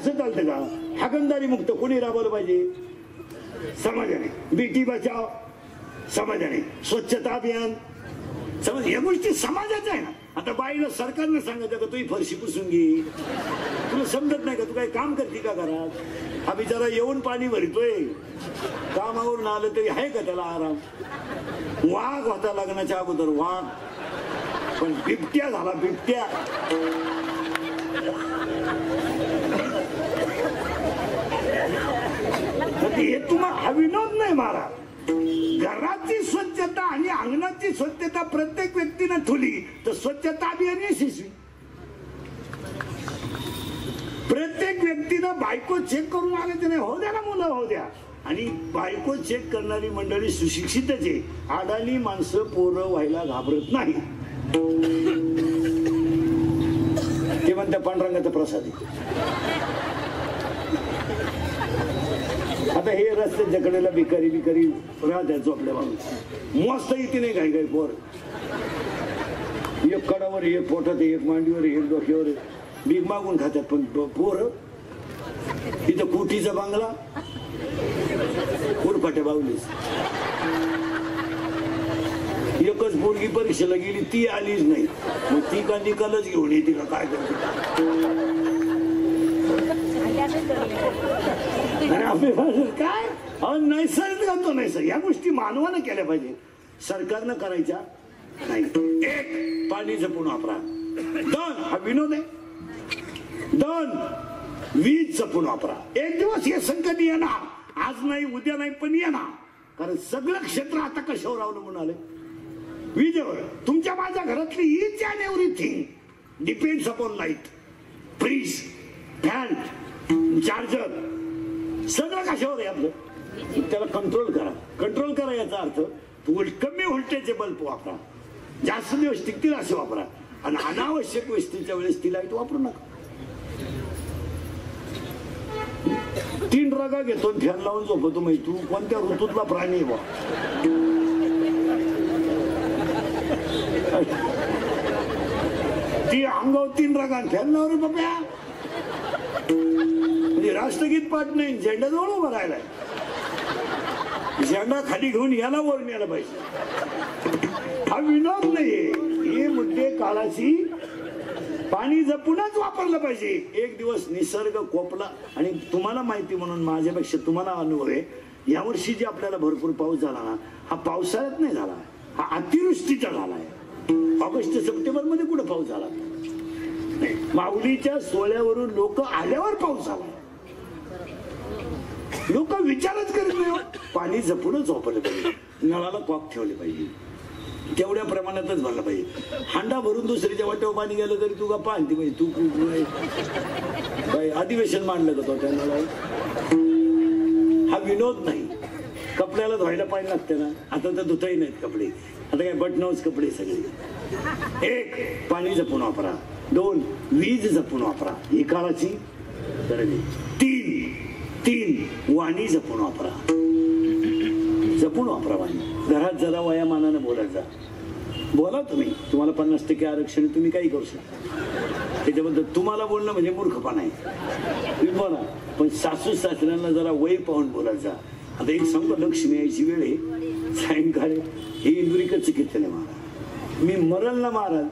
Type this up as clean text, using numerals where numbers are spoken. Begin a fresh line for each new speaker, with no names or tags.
असं चालतं का? हागणदारी मुक्त कोणी राबवलं पाहिजे? समाजाने. बेटी बचाव समाजाने, स्वच्छता अभियान समज, या गोष्टी समाजाच्या आहे ना. आता बाईला सरकारनं सांगायचं का तुम्ही फरशी पुसून घे, तुला समजत नाही का? तू काही काम करते का घरात? हा बिचारा येऊन पाणी भरतोय, कामावरून आलं तरी आहे का त्याला आराम? वाघ होता लग्नाच्या अगोदर वाघ, पण बिबट्या झाला बिबट्या. हे तुम्हाला हा विनोद नाही मारा. घराची स्वच्छता आणि अंगणाची स्वच्छता प्रत्येक व्यक्तीनं ठेवली तर स्वच्छता अभियान यशस्वी. प्रत्येक व्यक्तीनं बायको चेक करून आले नाही, हो द्या ना मुलं, हो द्या. आणि बायको चेक करणारी मंडळी सुशिक्षितच आहे. अडाणी माणसं पोरं व्हायला घाबरत नाही. ते म्हणतात पांडुरंगाचा प्रसाद आहे. आता हे रस्त्याच्या कडेला भिकारी भिकारी राहत झोपल्या माणूस मस्त इथे नाही काही काही पोर, एक कडावर एक पोटात एक मांडीवर एक डोक्यावर भीक मागून खातात. पण पोर इथं कुटीचा बांगला उरफाट्या बावलीस. एकच पोरगी परीक्षेला गेली ती आलीच नाही, मग ती का निकालच घेऊन येते का काय करते? काय नैसर्गिक घालतो नैसर्गिक. या गोष्टी मानवानं केल्या पाहिजे, सरकारनं करायच्या नाही. एक, पाणी जपून वापरा. दोन, हा विनोद आहे. दोन, वीज जपून वापरा. एक दिवस हे संकट येणार, आज नाही उद्या नाही पण येणार. कारण सगळं क्षेत्र आता कशावर अवलंबून आलंय? विजेवर. तुमच्या माझ्या घरातली each and everything depends upon light. Fridge, fan, charger सगळं कशावर आहे आपलं? त्याला कंट्रोल करा. कंट्रोल करा याचा अर्थ कमी व्होल्टेजचे बल्ब वापरा, जास्त दिवस टिकतील असे वापरा. आणि अनावश्यक वस्तूच्या वेळेस ती लाईट वापरू नका. 3 रगा घेतो फॅन लावून झोपतो. माहिती तू कोणत्या ऋतूतला प्राणी बा? ती अंगावर 3 रगा फॅन लावून बाप्या. म्हणजे राष्ट्रगीत पाठ नाही, झेंडा जवळ उभा राहिलाय. झेंडा खाली घेऊन याला वर न्यायला पाहिजे. हा विनोद नाहीये. हे मुद्दे काळाची पाणी जपूनच वापरलं पाहिजे. एक दिवस निसर्ग कोपला. आणि तुम्हाला माहिती म्हणून माझ्यापेक्षा तुम्हाला अनुभव आहे, यावर्षी जे आपल्याला भरपूर पाऊस झाला ना, हा पावसाळ्यात नाही झाला, हा अतिवृष्टीचा झालाय. ऑगस्ट सप्टेंबर मध्ये कुठे पाऊस झाला? माऊलीच्या सोहळ्यावरून लोक आल्यावर पाऊस झाला. लोक विचारच करत नाही. पाणी जपूनच वापरलं पाहिजे. नळाला कॉक ठेवले पाहिजे, तेवढ्या प्रमाणातच भरलं पाहिजे. हांडा भरून दुसरीच्या वाट्यावर पाणी गेलं तरी तू का पाहते पाहिजे. तू काय अधिवेशन मांडलं का तो त्या नळावर? हा विनोद नाही. कपड्याला धुवायला पाणी लागते ना, आता तर धुताही नाहीत कपडे, आता काय बटनावच कपडे सगळे. एक, पाणी जपून वापरा. 2, वीज जपून वापरा. ही काळाची गरज आहे. 3, वाणी जपून वापरा. जपून वापरा वाणी. घरात जरा वयामानानं बोलत जा. बोला तुम्ही, तुम्हाला 50% आरक्षण, तुम्ही काही करू शकता. त्याच्याबद्दल तुम्हाला बोलणं म्हणजे मूर्खपणा आहे. तुम्ही बोला, पण सासू सासऱ्यांना जरा वय पाहून बोलत जा. आता एक सांगतो, लक्ष्मी यायची वेळ आहे सायंकाळी, हे इंदुरीकडचं कीर्तन आहे महाराज. मी मरल ना महाराज,